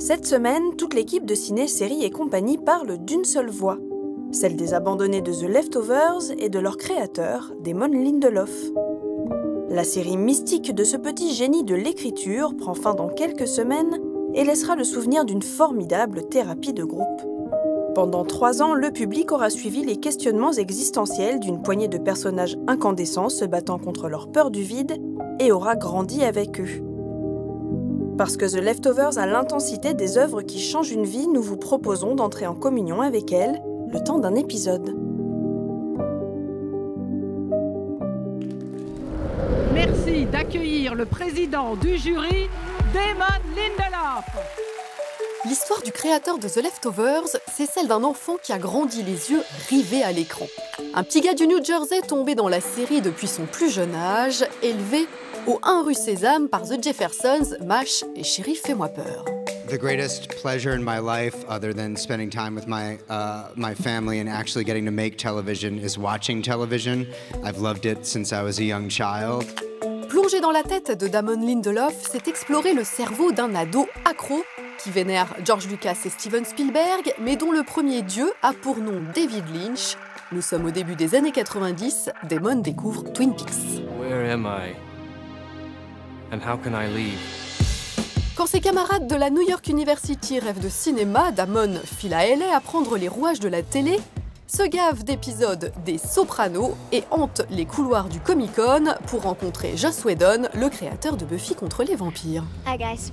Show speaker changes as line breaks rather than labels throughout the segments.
Cette semaine, toute l'équipe de Ciné, Séries et compagnie parle d'une seule voix, celle des abandonnés de The Leftovers et de leur créateur, Damon Lindelof. La série mystique de ce petit génie de l'écriture prend fin dans quelques semaines et laissera le souvenir d'une formidable thérapie de groupe. Pendant 3 ans, le public aura suivi les questionnements existentiels d'une poignée de personnages incandescents se battant contre leur peur du vide et aura grandi avec eux. Parce que The Leftovers a l'intensité des œuvres qui changent une vie, nous vous proposons d'entrer en communion avec elle le temps d'un épisode.
Merci d'accueillir le président du jury, Damon Lindelof.
L'histoire du créateur de The Leftovers, c'est celle d'un enfant qui a grandi les yeux rivés à l'écran. Un petit gars du New Jersey tombé dans la série depuis son plus jeune âge, élevé au 1 rue Sésame par The Jeffersons, MASH et Chérie, fais-moi peur.
The greatest pleasure in my life, other than spending time with my family and actually getting to make television, is watching television. I've loved it since I was a young child.
Plonger dans la tête de Damon Lindelof, c'est explorer le cerveau d'un ado accro qui vénère George Lucas et Steven Spielberg, mais dont le premier dieu a pour nom David Lynch. Nous sommes au début des années 90, Damon découvre Twin Peaks.
Where am I? And how can I leave?
Quand ses camarades de la New York University rêvent de cinéma, Damon file à LA apprendre les rouages de la télé, se gave d'épisodes des Sopranos et hante les couloirs du Comic-Con pour rencontrer Joss Whedon, le créateur de Buffy contre les vampires.
Hi guys.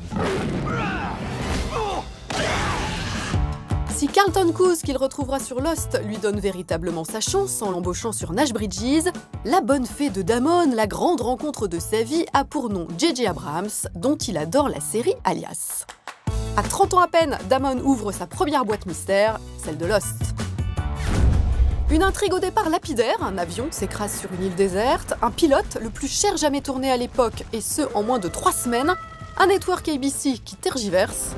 Si Carlton Cuse, qu'il retrouvera sur Lost, lui donne véritablement sa chance en l'embauchant sur Nash Bridges, la bonne fée de Damon, la grande rencontre de sa vie, a pour nom J.J. Abrams, dont il adore la série Alias. À 30 ans à peine, Damon ouvre sa première boîte mystère, celle de Lost. Une intrigue au départ lapidaire, un avion s'écrase sur une île déserte, un pilote, le plus cher jamais tourné à l'époque, et ce en moins de 3 semaines, un network ABC qui tergiverse.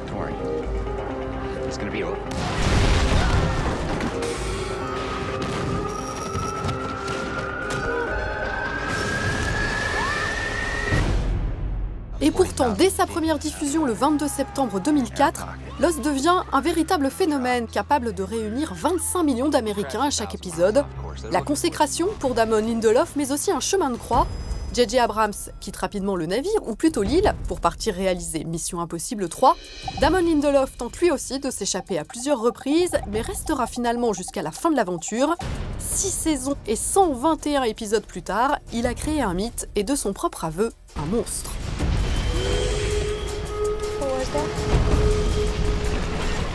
Et pourtant, dès sa première diffusion le 22 septembre 2004, Lost devient un véritable phénomène capable de réunir 25 millions d'Américains à chaque épisode. La consécration pour Damon Lindelof, mais aussi un chemin de croix. J.J. Abrams quitte rapidement le navire, ou plutôt l'île, pour partir réaliser Mission Impossible 3. Damon Lindelof tente lui aussi de s'échapper à plusieurs reprises, mais restera finalement jusqu'à la fin de l'aventure. 6 saisons et 121 épisodes plus tard, il a créé un mythe et de son propre aveu, un monstre.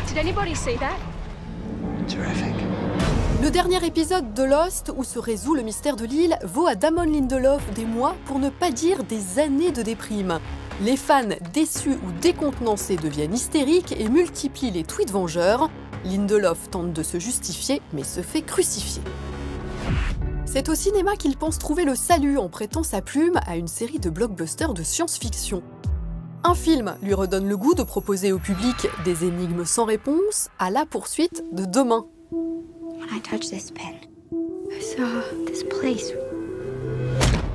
Did anybody say that?
Terrific.
Le dernier épisode de Lost, où se résout le mystère de l'île, vaut à Damon Lindelof des mois, pour ne pas dire des années de déprime. Les fans déçus ou décontenancés deviennent hystériques et multiplient les tweets vengeurs. Lindelof tente de se justifier, mais se fait crucifier. C'est au cinéma qu'il pense trouver le salut en prêtant sa plume à une série de blockbusters de science-fiction. Un film lui redonne le goût de proposer au public des énigmes sans réponse, à la poursuite de demain.
When I touched this pen, I saw this place.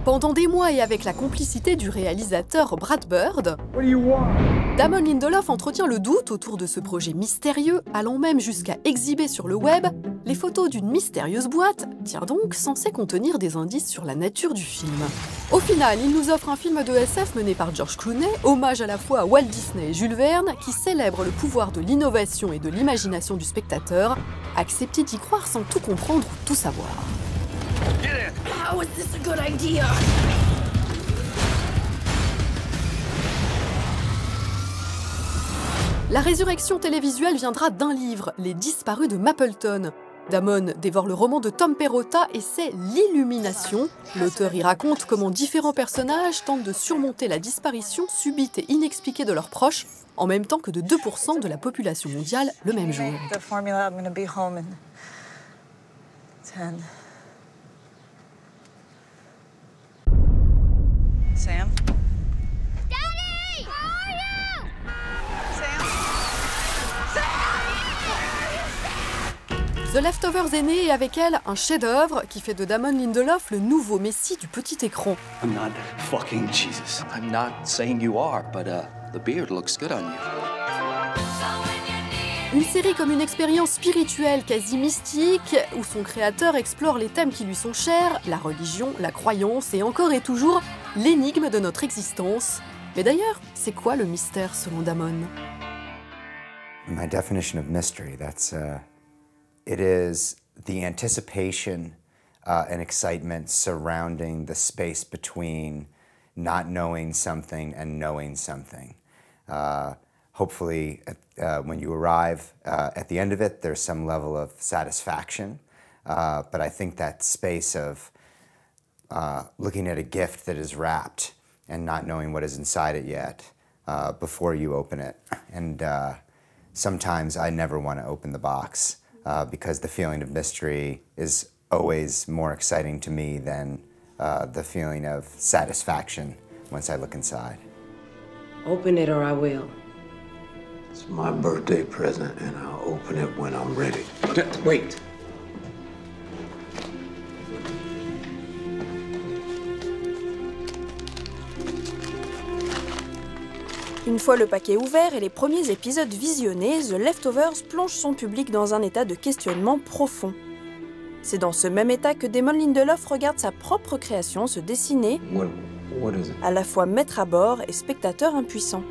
Pendant des mois et avec la complicité du réalisateur Brad Bird, Damon Lindelof entretient le doute autour de ce projet mystérieux, allant même jusqu'à exhiber sur le web les photos d'une mystérieuse boîte, tiens donc censée contenir des indices sur la nature du film. Au final, il nous offre un film de SF mené par George Clooney, hommage à la fois à Walt Disney et Jules Verne, qui célèbre le pouvoir de l'innovation et de l'imagination du spectateur, accepter d'y croire sans tout comprendre ou tout savoir.
How is this a good idea?
La résurrection télévisuelle viendra d'un livre, Les Disparus de Mapleton. Damon dévore le roman de Tom Perrotta et c'est l'illumination. L'auteur y raconte comment différents personnages tentent de surmonter la disparition subite et inexpliquée de leurs proches, en même temps que de 2% de la population mondiale le même jour.
The formula, I'm gonna be home in 10. Sam?
Daddy! Where are you?
Sam?
The Leftovers est née et avec elle un chef-d'œuvre qui fait de Damon Lindelof le nouveau messie du petit écran.
I'm not fucking Jesus. I'm not saying you are, but the beard looks good on you.
Une série comme une expérience spirituelle quasi mystique, où son créateur explore les thèmes qui lui sont chers, la religion, la croyance et encore et toujours l'énigme de notre existence. Mais d'ailleurs, c'est quoi le mystère selon Damon?
My definition of mystery, it is the anticipation and excitement surrounding the space between not knowing something and knowing something. Hopefully, when you arrive at the end of it, there's some level of satisfaction. But I think that space of looking at a gift that is wrapped and not knowing what is inside it yet before you open it. And sometimes I never want to open the box because the feeling of mystery is always more exciting to me than the feeling of satisfaction once I look inside.
Open it or I will.
It's my birthday present, and I'll open it when I'm ready.
Wait.
Une fois le paquet ouvert et les premiers épisodes visionnés, The Leftovers plonge son public dans un état de questionnement profond. C'est dans ce même état que Damon Lindelof regarde sa propre création se dessiner,
What is it?
à la fois maître à bord et spectateur impuissant.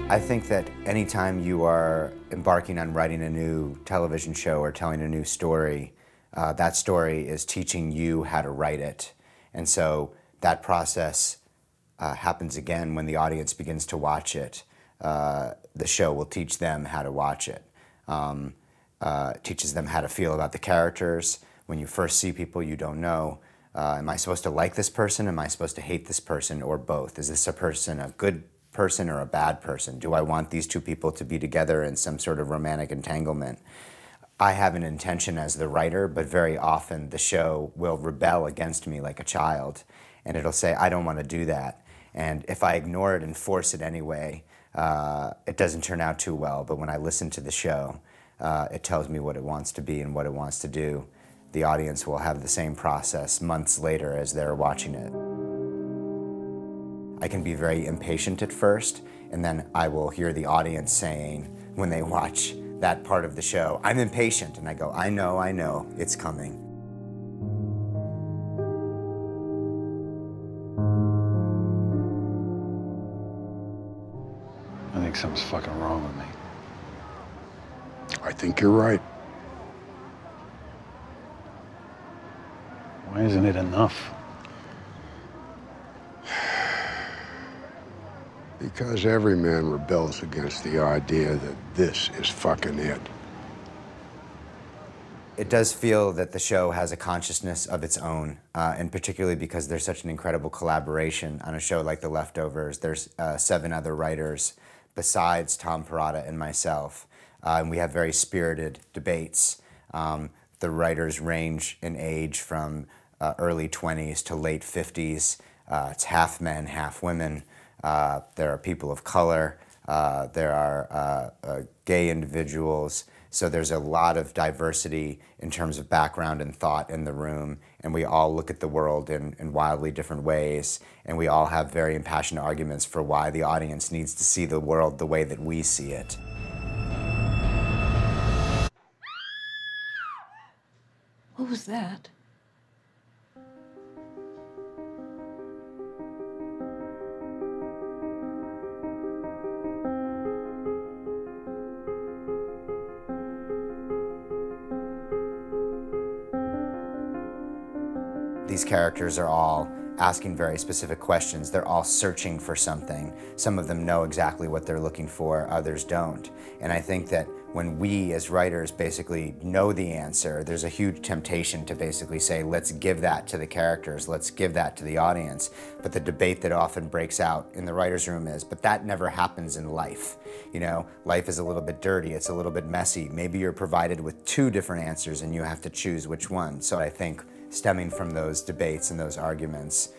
I think that anytime you are embarking on writing a new television show or telling a new story, that story is teaching you how to write it. And so that process happens again when the audience begins to watch it. The show will teach them how to watch it. Teaches them how to feel about the characters. When you first see people you don't know, am I supposed to like this person? Am I supposed to hate this person, or both? Is this a person a good person or a bad person? Do I want these two people to be together in some sort of romantic entanglement? I have an intention as the writer, but very often the show will rebel against me like a child, and it'll say, I don't want to do that. And if I ignore it and force it anyway, it doesn't turn out too well. But when I listen to the show, it tells me what it wants to be and what it wants to do. The audience will have the same process months later as they're watching it. I can be very impatient at first, and then I will hear the audience saying, when they watch that part of the show, I'm impatient, and I go, I know, it's coming.
I think something's fucking wrong with me. I think you're right. Why isn't it enough? Because every man rebels against the idea that this is fucking it.
It does feel that the show has a consciousness of its own, and particularly because there's such an incredible collaboration on a show like The Leftovers. There's 7 other writers besides Tom Perrotta and myself, and we have very spirited debates. The writers range in age from early 20s to late 50s. It's half men, half women. There are people of color, there are gay individuals, so there's a lot of diversity in terms of background and thought in the room, and we all look at the world in wildly different ways, and we all have very impassioned arguments for why the audience needs to see the world the way that we see it.
What was that?
These characters are all asking very specific questions. They're all searching for something. Some of them know exactly what they're looking for, others don't. And I think that when we as writers basically know the answer, there's a huge temptation to basically say, let's give that to the characters, let's give that to the audience. But the debate that often breaks out in the writer's room is, but that never happens in life. You know, life is a little bit dirty, it's a little bit messy. Maybe you're provided with 2 different answers and you have to choose which one. So I think stemming from those debates and those arguments,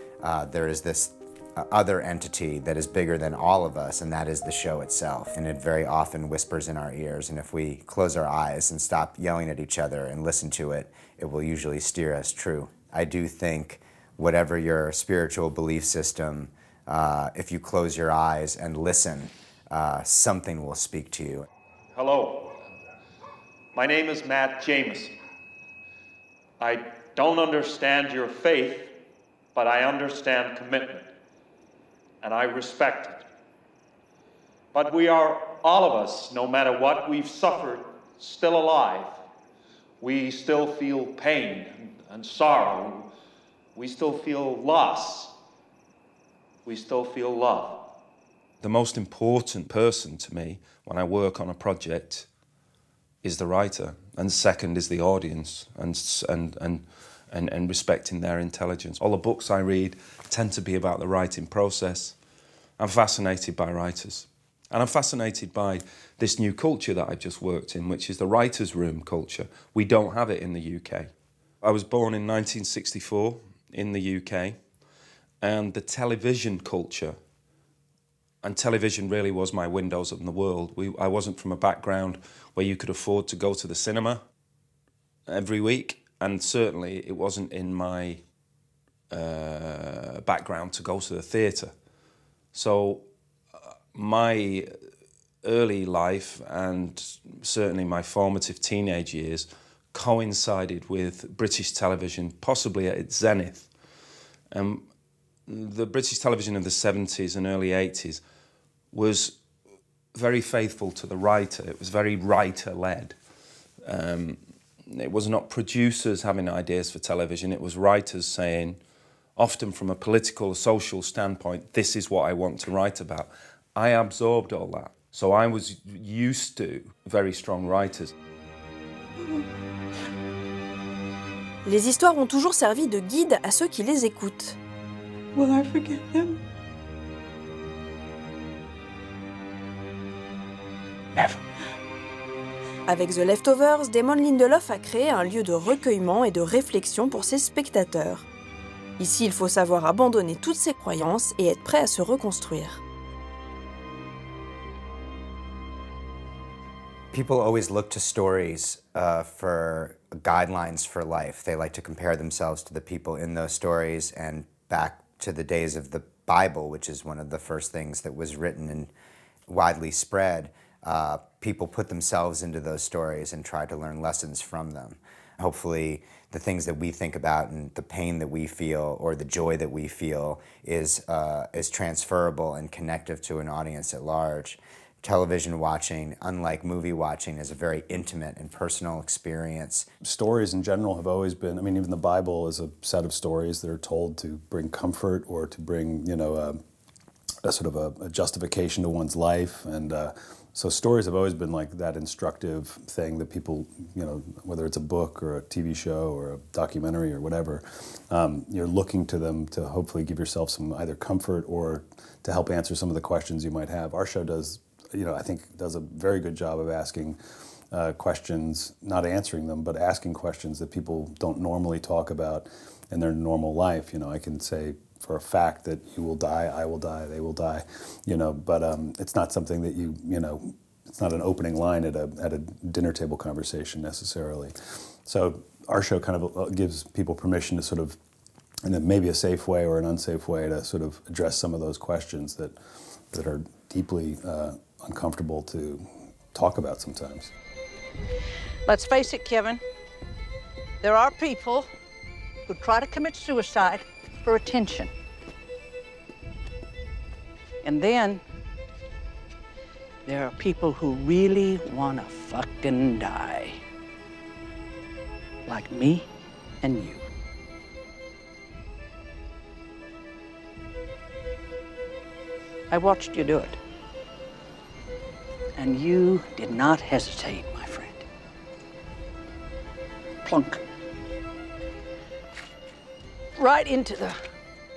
there is this other entity that is bigger than all of us, and that is the show itself. And it very often whispers in our ears, and if we close our eyes and stop yelling at each other and listen to it, it will usually steer us true. I do think whatever your spiritual belief system, if you close your eyes and listen, something will speak to you.
Hello. My name is Matt Jameson. I don't understand your faith, but I understand commitment, and I respect it. But we are, all of us, no matter what we've suffered, still alive. We still feel pain and sorrow. We still feel loss. We still feel love.
The most important person to me when I work on a project is the writer, and second is the audience, and respecting their intelligence. All the books I read tend to be about the writing process. I'm fascinated by writers. And I'm fascinated by this new culture that I've just worked in, which is the writer's room culture. We don't have it in the UK. I was born in 1964 in the UK, and the television culture, and television really was my windows on the world. I wasn't from a background where you could afford to go to the cinema every week, and certainly it wasn't in my background to go to the theatre. So my early life and certainly my formative teenage years coincided with British television, possibly at its zenith. The British television of the 70s and early 80s was very faithful to the writer. It was very writer-led. It was not producers having ideas for television, it was writers saying, often from a political or social standpoint, this is what I want to write about. I absorbed all that. So I was used to very strong writers.
Les histoires ont toujours servi de guide à ceux qui les écoutent.
Will I forget him?
Never.
Avec The Leftovers, Damon Lindelof a créé un lieu de recueillement et de réflexion pour ses spectateurs. Ici, il faut savoir abandonner toutes ses croyances et être prêt à se reconstruire.
People always look to stories for guidelines for life. They like to compare themselves to the people in those stories and back to the days of the Bible, which is one of the first things that was written and widely spread. People put themselves into those stories and try to learn lessons from them. Hopefully, the things that we think about and the pain that we feel or the joy that we feel is transferable and connective to an audience at large. Television watching, unlike movie watching, is a very intimate and personal experience.
Stories in general have always been, I mean, even the Bible is a set of stories that are told to bring comfort or to bring, you know, a sort of a justification to one's life. And so stories have always been like that instructive thing that people, you know, whether it's a book or a TV show or a documentary or whatever, you're looking to them to hopefully give yourself some either comfort or to help answer some of the questions you might have. Our show does, you know, I think does a very good job of asking questions, not answering them, but asking questions that people don't normally talk about in their normal life. You know, I can say for a fact that you will die, I will die, they will die, you know, but it's not something that you know, it's not an opening line at a dinner table conversation necessarily. So our show kind of gives people permission to sort of, in maybe a safe way or an unsafe way, to sort of address some of those questions that are deeply uncomfortable to talk about sometimes.
Let's face it, Kevin. There are people who try to commit suicide for attention. And then there are people who really want to fucking die. Like me and you. I watched you do it. And you did not hesitate, my friend. Plunk. Right into the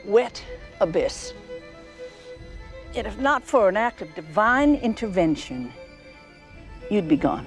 wet abyss. And if not for an act of divine intervention, you'd be gone.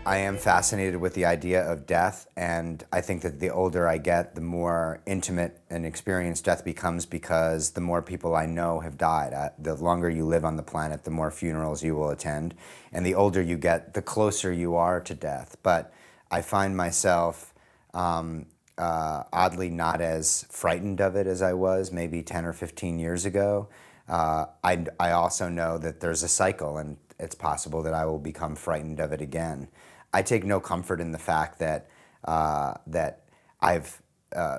I am fascinated with the idea of death, and I think that the older I get, the more intimate and experienced death becomes, because the more people I know have died. The longer you live on the planet, the more funerals you will attend, and the older you get, the closer you are to death. But I find myself oddly not as frightened of it as I was maybe 10 or 15 years ago. I also know that there's a cycle, and it's possible that I will become frightened of it again. I take no comfort in the fact that that I've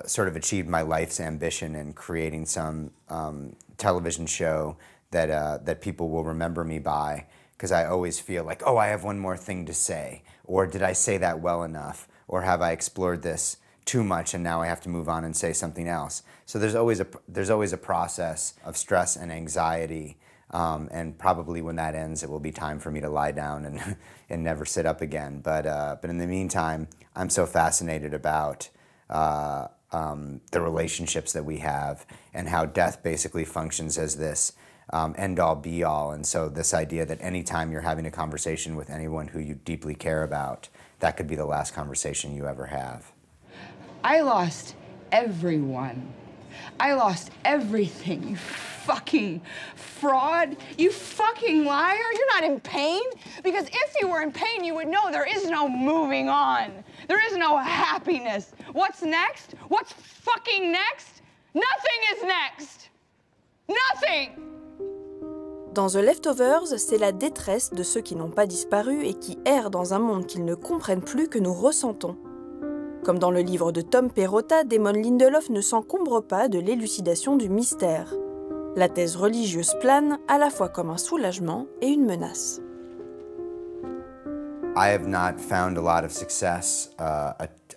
sort of achieved my life's ambition in creating some television show that people will remember me by, because I always feel like, oh, I have one more thing to say, or did I say that well enough, or have I explored this too much and now I have to move on and say something else. So there's always a process of stress and anxiety, and probably when that ends, it will be time for me to lie down and never sit up again. But in the meantime, I'm so fascinated about the relationships that we have and how death basically functions as this end-all, be-all. And so this idea that anytime you're having a conversation with anyone who you deeply care about, that could be the last conversation you ever have.
I lost everyone. I lost everything, you fucking fraud. You fucking liar. You're not in pain? Because if you were in pain, you would know there is no moving on. There is no happiness. What's next? What's fucking next? Nothing is next. Nothing.
Dans The Leftovers, c'est la détresse de ceux qui n'ont pas disparu et qui errent dans un monde qu'ils ne comprennent plus que nous ressentons. Comme dans le livre de Tom Perrotta, Damon Lindelof ne s'encombre pas de l'élucidation du mystère. La thèse religieuse plane à la fois comme un soulagement et une menace.
I have not found a lot of success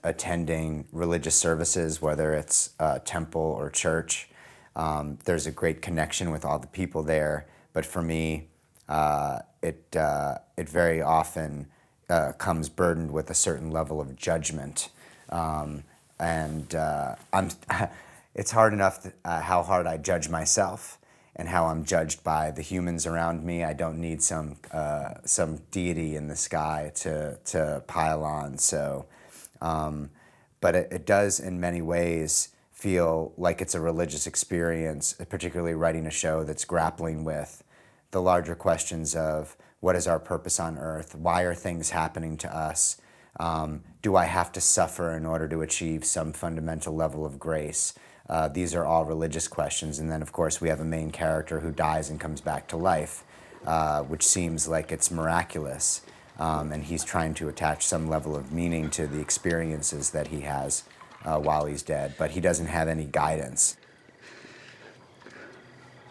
attending religious services, whether it's a temple or church. There's a great connection with all the people there, but for me, it very often comes burdened with a certain level of judgment. It's hard enough how hard I judge myself and how I'm judged by the humans around me. I don't need some deity in the sky to pile on. So, but it does in many ways feel like it's a religious experience, particularly writing a show that's grappling with the larger questions of what is our purpose on earth? Why are things happening to us? Do I have to suffer in order to achieve some fundamental level of grace? These are all religious questions. And then, of course, we have a main character who dies and comes back to life, which seems like it's miraculous. And he's trying to attach some level of meaning to the experiences that he has while he's dead. But he doesn't have any guidance.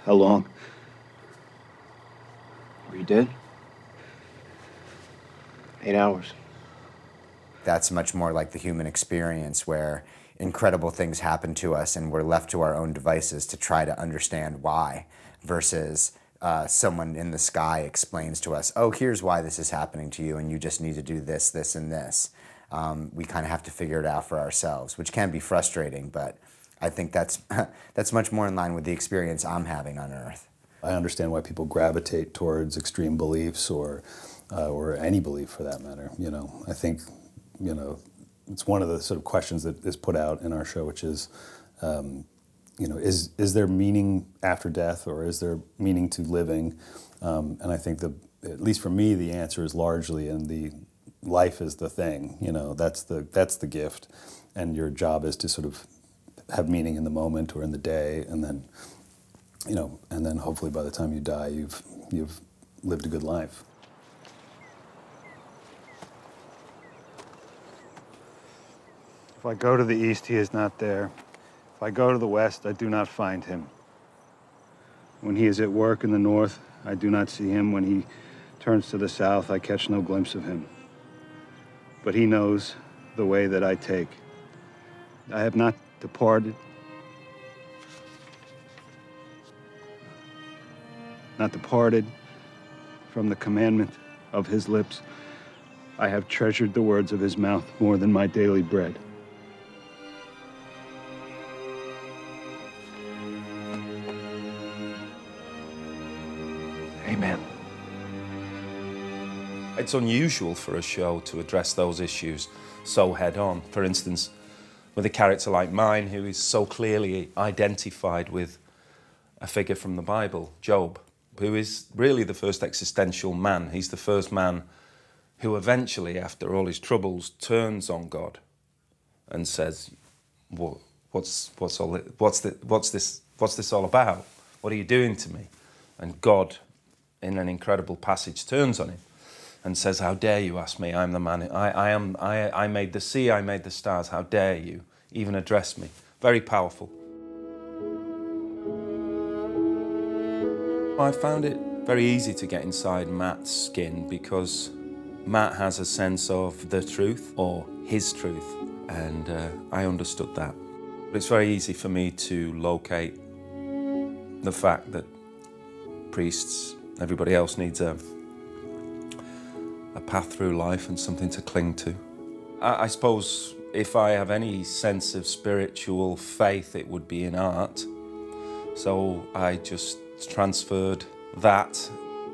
How long? Were you dead? 8 hours.
That's much more like the human experience, where incredible things happen to us and we're left to our own devices to try to understand why, versus someone in the sky explains to us, oh, here's why this is happening to you and you just need to do this, this, and this. We kind of have to figure it out for ourselves, which can be frustrating, but I think that's much more in line with the experience I'm having on Earth.
I understand why people gravitate towards extreme beliefs or any belief for that matter. You know, I think, you know, it's one of the sort of questions that is put out in our show, which is, you know, is there meaning after death, or is there meaning to living? And I think at least for me, the answer is largely in the life is the thing. You know, that's the gift, and your job is to sort of have meaning in the moment or in the day, and then, you know, and then hopefully by the time you die, you've lived a good life.
If I go to the east, he is not there. If I go to the west, I do not find him. When he is at work in the north, I do not see him. When he turns to the south, I catch no glimpse of him. But he knows the way that I take. I have not departed. Not departed from the commandment of his lips. I have treasured the words of his mouth more than my daily bread. Amen.
It's unusual for a show to address those issues so head-on. For instance, with a character like mine, who is so clearly identified with a figure from the Bible, Job, who is really the first existential man. He's the first man who eventually, after all his troubles, turns on God and says, "What's this all about?" What are you doing to me? And God, in an incredible passage, turns on him and says, how dare you ask me? I'm the man, I made the sea, I made the stars. How dare you even address me? Very powerful. I found it very easy to get inside Matt's skin because Matt has a sense of the truth or his truth, and I understood that. But it's very easy for me to locate the fact that priests, everybody else needs a path through life and something to cling to. I suppose if I have any sense of spiritual faith, it would be in art. So I just transferred that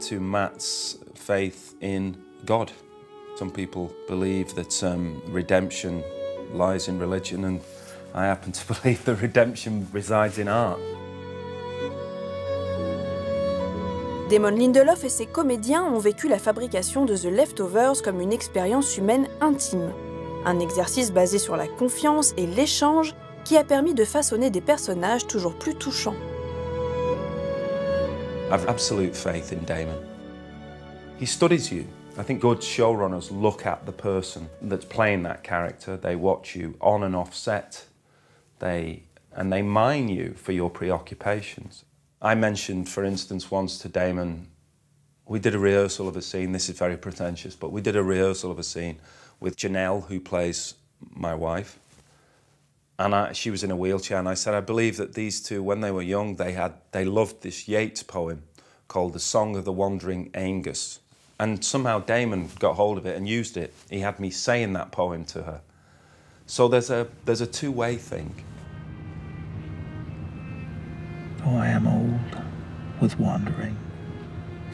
to Matt's faith in God. Some people believe that redemption lies in religion, and I happen to believe that redemption resides in art.
Damon Lindelof et ses comédiens ont vécu la fabrication de The Leftovers comme une expérience humaine intime. Un exercice basé sur la confiance et l'échange qui a permis de façonner des personnages toujours plus touchants.
I've absolute faith in Damon. He studies you. I think good showrunners look at the person that's playing that character. They watch you on and off set. And they mine you for your preoccupations. I mentioned, for instance, once to Damon, we did a rehearsal of a scene. This is very pretentious, but we did a rehearsal of a scene with Janelle, who plays my wife. And she was in a wheelchair, and I said, I believe that these two, when they were young, they loved this Yeats poem called The Song of the Wandering Aengus. And somehow Damon got hold of it and used it. He had me saying that poem to her. So there's a two-way thing.
Though I am old with wandering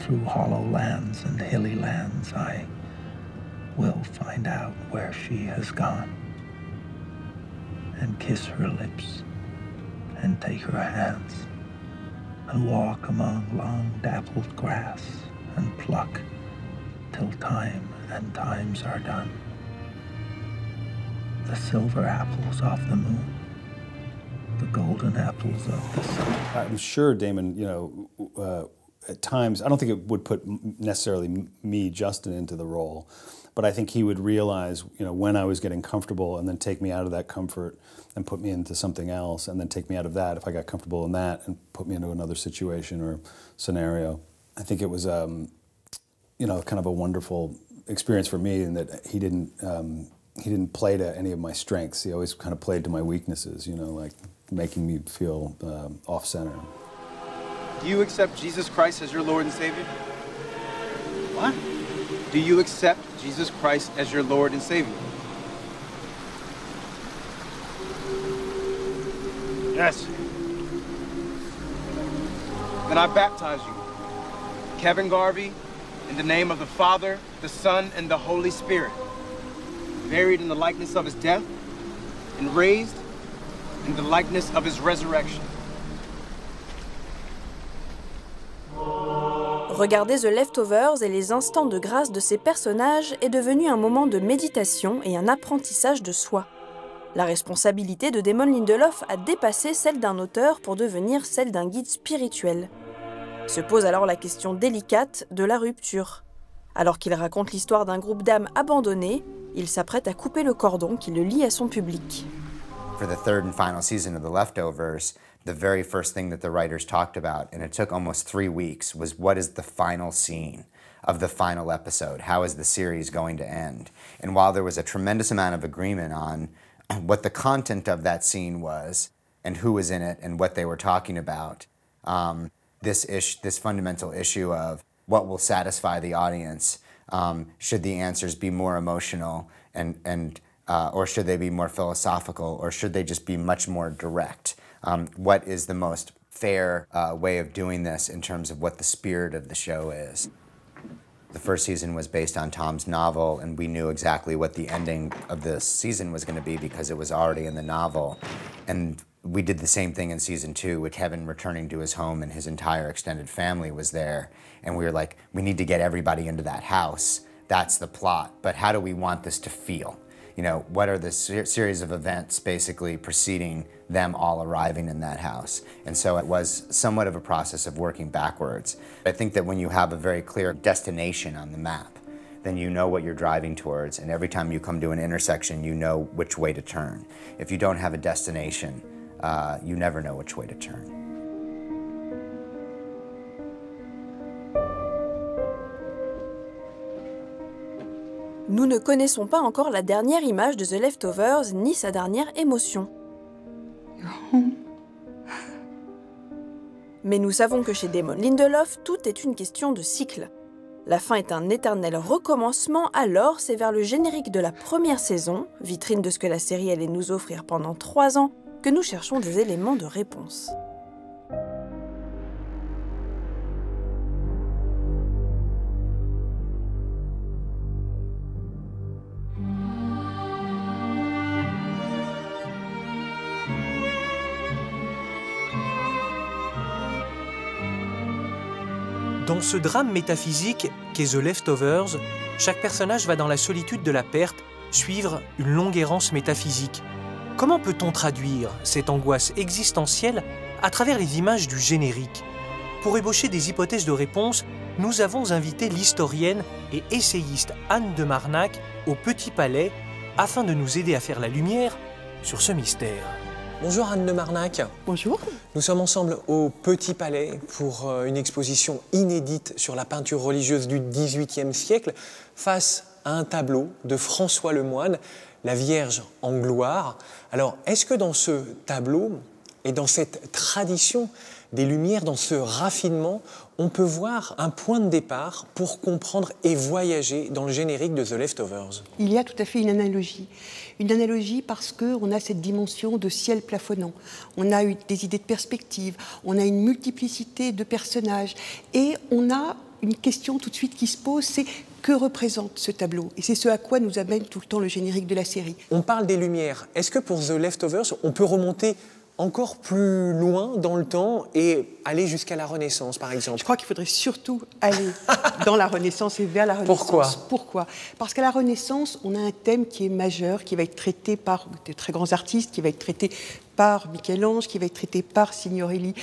through hollow lands and hilly lands, I will find out where she has gone, and kiss her lips, and take her hands, and walk among long dappled grass, and pluck till time and times are done. The silver apples off the moon, the golden apples of the sun.
I'm sure Damon, at times, I don't think it would put necessarily me, Justin, into the role, but I think he would realize, when I was getting comfortable and then take me out of that comfort and put me into something else, and then take me out of that if I got comfortable in that and put me into another situation or scenario. I think it was, kind of a wonderful experience for me in that he didn't play to any of my strengths. He always kind of played to my weaknesses, like making me feel off-center.
Do you accept Jesus Christ as your Lord and Savior? What? Do you accept Jesus Christ as your Lord and Savior? Yes. Then I baptize you, Kevin Garvey, in the name of the Father, the Son, and the Holy Spirit, buried in the likeness of his death, and raised in the likeness of his resurrection.
Regarder The Leftovers et les instants de grâce de ces personnages est devenu un moment de méditation et un apprentissage de soi. La responsabilité de Damon Lindelof a dépassé celle d'un auteur pour devenir celle d'un guide spirituel. Se pose alors la question délicate de la rupture. Alors qu'il raconte l'histoire d'un groupe d'âmes abandonnées, il s'apprête à couper le cordon qui le lie à son public.
For the third and final season of The Leftovers, the very first thing that the writers talked about, and it took almost 3 weeks, was what is the final scene of the final episode? How is the series going to end? And while there was a tremendous amount of agreement on what the content of that scene was, and who was in it, and what they were talking about, this fundamental issue of what will satisfy the audience, should the answers be more emotional, or should they be more philosophical, or should they just be much more direct? What is the most fair way of doing this in terms of what the spirit of the show is? The first season was based on Tom's novel, and we knew exactly what the ending of the season was going to be because it was already in the novel. And we did the same thing in season 2 with Kevin returning to his home and his entire extended family was there. And we were like, we need to get everybody into that house. That's the plot. But how do we want this to feel? You know, what are the series of events basically preceding them all arriving in that house? And so it was somewhat of a process of working backwards. I think that when you have a very clear destination on the map, then you know what you're driving towards, and every time you come to an intersection, you know which way to turn. If you don't have a destination, you never know which way to turn.
Nous ne connaissons pas encore la dernière image de The Leftovers ni sa dernière émotion. Mais nous savons que chez Damon Lindelof, tout est une question de cycle. La fin est un éternel recommencement, alors c'est vers le générique de la première saison, vitrine de ce que la série allait nous offrir pendant 3 ans, que nous cherchons des éléments de réponse.
Dans ce drame métaphysique qu'est The Leftovers, chaque personnage va dans la solitude de la perte suivre une longue errance métaphysique. Comment peut-on traduire cette angoisse existentielle à travers les images du générique? Pour ébaucher des hypothèses de réponse, nous avons invité l'historienne et essayiste Anne de Marnac au Petit Palais afin de nous aider à faire la lumière sur ce mystère.
Bonjour Anne de Marnac.
Bonjour.
Nous sommes ensemble au Petit Palais pour une exposition inédite sur la peinture religieuse du XVIIIe siècle face à un tableau de François Lemoine, La Vierge en gloire. Alors, est-ce que dans ce tableau et dans cette tradition des Lumières, dans ce raffinement, on peut voir un point de départ pour comprendre et voyager dans le générique de The Leftovers?
Il y a tout à fait une analogie. Une analogie parce qu'on a cette dimension de ciel plafonnant. On a eu des idées de perspective, on a une multiplicité de personnages et on a une question tout de suite qui se pose, c'est que représente ce tableau? Et c'est ce à quoi nous amène tout le temps le générique de la série.
On parle des Lumières. Est-ce que pour The Leftovers, on peut remonter encore plus loin dans le temps et aller jusqu'à la Renaissance, par exemple?
Je crois qu'il faudrait surtout aller dans la Renaissance et vers la Renaissance. Pourquoi? Parce qu'à la Renaissance, on a un thème qui est majeur, qui va être traité par de très grands artistes, qui va être traité par Michel-Ange, qui va être traité par Signorelli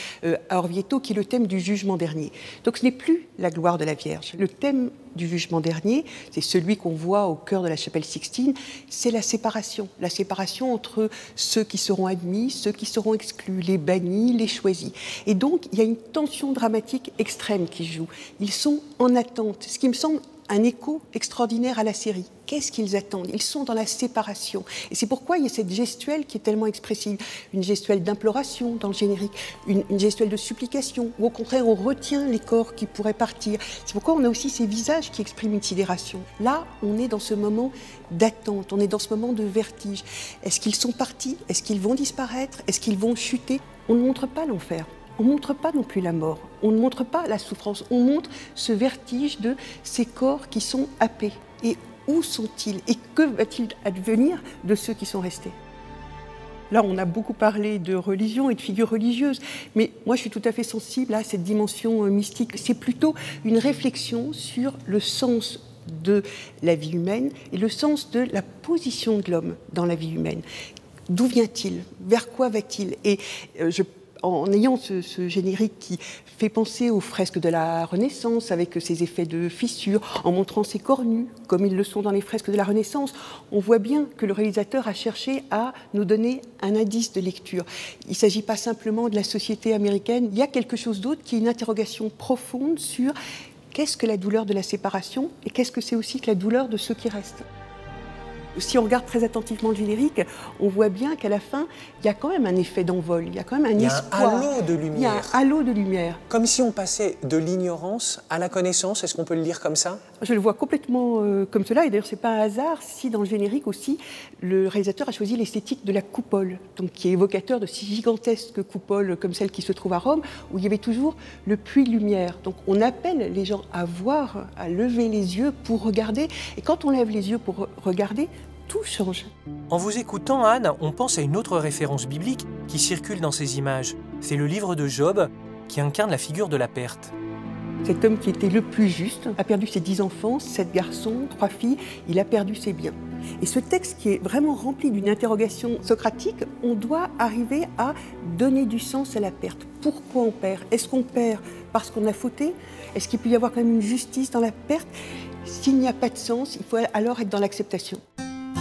à Orvieto, qui est le thème du jugement dernier. Donc ce n'est plus la gloire de la Vierge. Le thème du jugement dernier, c'est celui qu'on voit au cœur de la chapelle Sixtine, c'est la séparation entre ceux qui seront admis, ceux qui seront exclus, les bannis, les choisis. Et donc, il y a une tension dramatique extrême qui joue. Ils sont en attente, ce qui me semble un écho extraordinaire à la série. Qu'est-ce qu'ils attendent? Ils sont dans la séparation. Et c'est pourquoi il y a cette gestuelle qui est tellement expressive. Une gestuelle d'imploration dans le générique, une gestuelle de supplication, ou au contraire, on retient les corps qui pourraient partir. C'est pourquoi on a aussi ces visages qui expriment une sidération. Là, on est dans ce moment d'attente, on est dans ce moment de vertige. Est-ce qu'ils sont partis? Est-ce qu'ils vont disparaître? Est-ce qu'ils vont chuter? On ne montre pas l'enfer. On ne montre pas non plus la mort, on ne montre pas la souffrance, on montre ce vertige de ces corps qui sont happés. Et où sont-ils? Et que va-t-il advenir de ceux qui sont restés? Là, on a beaucoup parlé de religion et de figures religieuses, mais moi je suis tout à fait sensible à cette dimension mystique. C'est plutôt une réflexion sur le sens de la vie humaine et le sens de la position de l'homme dans la vie humaine. D'où vient-il? Vers quoi va-t-il? Et en ayant ce générique qui fait penser aux fresques de la Renaissance, avec ses effets de fissures, en montrant ses corps nus, comme ils le sont dans les fresques de la Renaissance, on voit bien que le réalisateur a cherché à nous donner un indice de lecture. Il ne s'agit pas simplement de la société américaine, il y a quelque chose d'autre qui est une interrogation profonde sur qu'est-ce que la douleur de la séparation et qu'est-ce que c'est aussi que la douleur de ceux qui restent. Si on regarde très attentivement le générique, on voit bien qu'à la fin, il y a quand même un effet d'envol, il y a quand même un espoir.
Il y a un halo de lumière.
Il y a un halo de lumière.
Comme si on passait de l'ignorance à la connaissance, est-ce qu'on peut le dire comme ça?
Je le vois complètement comme cela, et d'ailleurs c'est pas un hasard si dans le générique aussi, le réalisateur a choisi l'esthétique de la coupole, donc qui est évocateur de ces gigantesques coupoles comme celle qui se trouve à Rome, où il y avait toujours le puits de lumière. Donc on appelle les gens à voir, à lever les yeux pour regarder, et quand on lève les yeux pour regarder, tout change.
En vous écoutant, Anne, on pense à une autre référence biblique qui circule dans ces images. C'est le livre de Job qui incarne la figure de la perte.
Cet homme qui était le plus juste a perdu ses 10 enfants, 7 garçons, 3 filles, il a perdu ses biens. Et ce texte qui est vraiment rempli d'une interrogation socratique, on doit arriver à donner du sens à la perte. Pourquoi on perd? Est-ce qu'on perd parce qu'on a fauté? Est-ce qu'il peut y avoir quand même une justice dans la perte? S'il n'y a pas de sens, il faut alors être dans l'acceptation.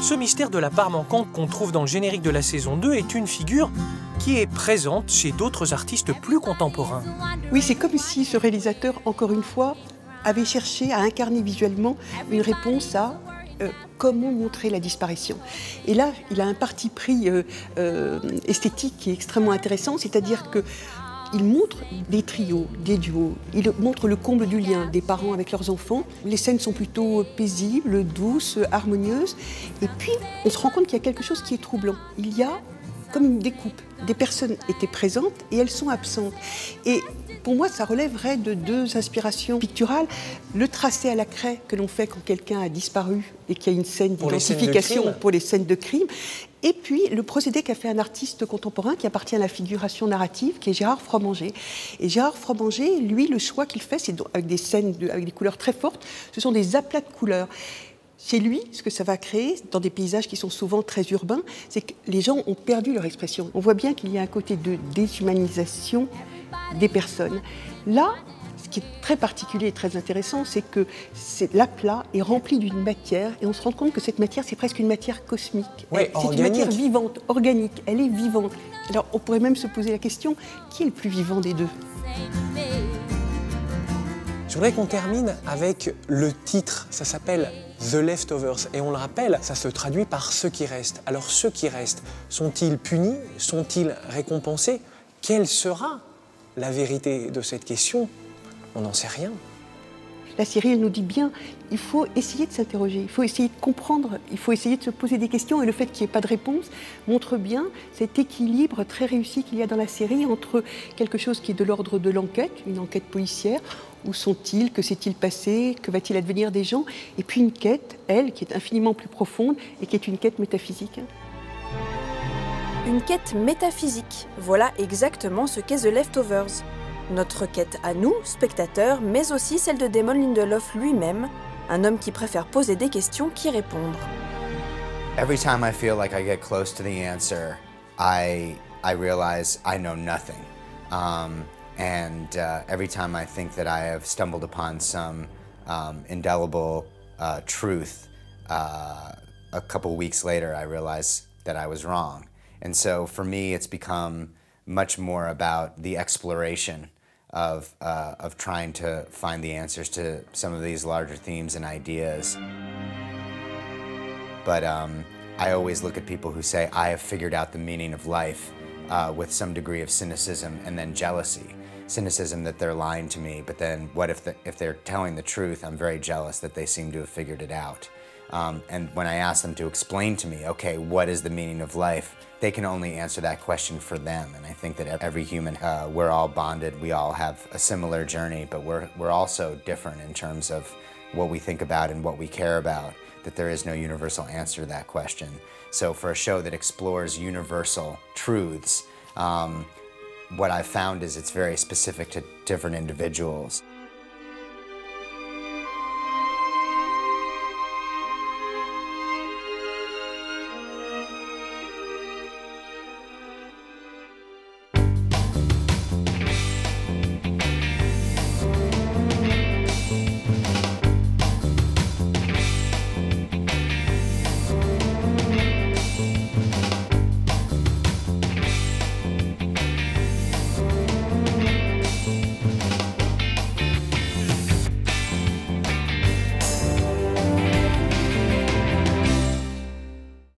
Ce mystère de la part manquante qu'on trouve dans le générique de la saison 2 est une figure qui est présente chez d'autres artistes plus contemporains.
Oui, c'est comme si ce réalisateur, encore une fois, avait cherché à incarner visuellement une réponse à comment montrer la disparition. Et là, il a un parti pris esthétique qui est extrêmement intéressant, c'est-à-dire que il montre des trios, des duos, il montre le comble du lien des parents avec leurs enfants. Les scènes sont plutôt paisibles, douces, harmonieuses. Et puis, on se rend compte qu'il y a quelque chose qui est troublant. Il y a comme une découpe. Des personnes étaient présentes et elles sont absentes. Et pour moi, ça relèverait de 2 inspirations picturales. Le tracé à la craie que l'on fait quand quelqu'un a disparu et qu'il y a une scène d'identification pour les scènes de crime. Et puis, le procédé qu'a fait un artiste contemporain qui appartient à la figuration narrative, qui est Gérard Fromanger. Et Gérard Fromanger, lui, le choix qu'il fait, c'est avec des scènes avec des couleurs très fortes, ce sont des aplats de couleurs. Chez lui, ce que ça va créer, dans des paysages qui sont souvent très urbains, c'est que les gens ont perdu leur expression. On voit bien qu'il y a un côté de déshumanisation des personnes. Là, ce qui est très particulier et très intéressant, c'est que l'aplat est rempli d'une matière et on se rend compte que cette matière, c'est presque une matière cosmique.
Oui,
c'est une matière vivante, organique, elle est vivante. Alors on pourrait même se poser la question, qui est le plus vivant des deux ?
Je voudrais qu'on termine avec le titre, ça s'appelle The Leftovers. Et on le rappelle, ça se traduit par ceux qui restent. Alors ceux qui restent, sont-ils punis? Sont-ils récompensés? Quelle sera la vérité de cette question? On n'en sait rien.
La série, elle nous dit bien, il faut essayer de s'interroger, il faut essayer de comprendre, il faut essayer de se poser des questions. Et le fait qu'il n'y ait pas de réponse montre bien cet équilibre très réussi qu'il y a dans la série entre quelque chose qui est de l'ordre de l'enquête, une enquête policière, où sont-ils, que s'est-il passé, que va-t-il advenir des gens, et puis une quête, elle, qui est infiniment plus profonde et qui est une quête métaphysique.
Une quête métaphysique, voilà exactement ce qu'est The Leftovers. Notre quête à nous, spectateurs, mais aussi celle de Damon Lindelof lui-même, un homme qui préfère poser des questions qu'y répondre.
Every time I feel like I get close to the answer, I realize I know nothing. Every time I think that I have stumbled upon some indelible truth, a couple weeks later I realize that I was wrong. And so for me, it's become much more about the exploration of trying to find the answers to some of these larger themes and ideas. But I always look at people who say, I have figured out the meaning of life with some degree of cynicism and then jealousy. Cynicism that they're lying to me, but then what if they're telling the truth, I'm very jealous that they seem to have figured it out. And when I ask them to explain to me, okay, what is the meaning of life, they can only answer that question for them. And I think that every human, we're all bonded, we all have a similar journey, but we're also different in terms of what we think about and what we care about, that there is no universal answer to that question. So for a show that explores universal truths, what I've found is it's very specific to different individuals.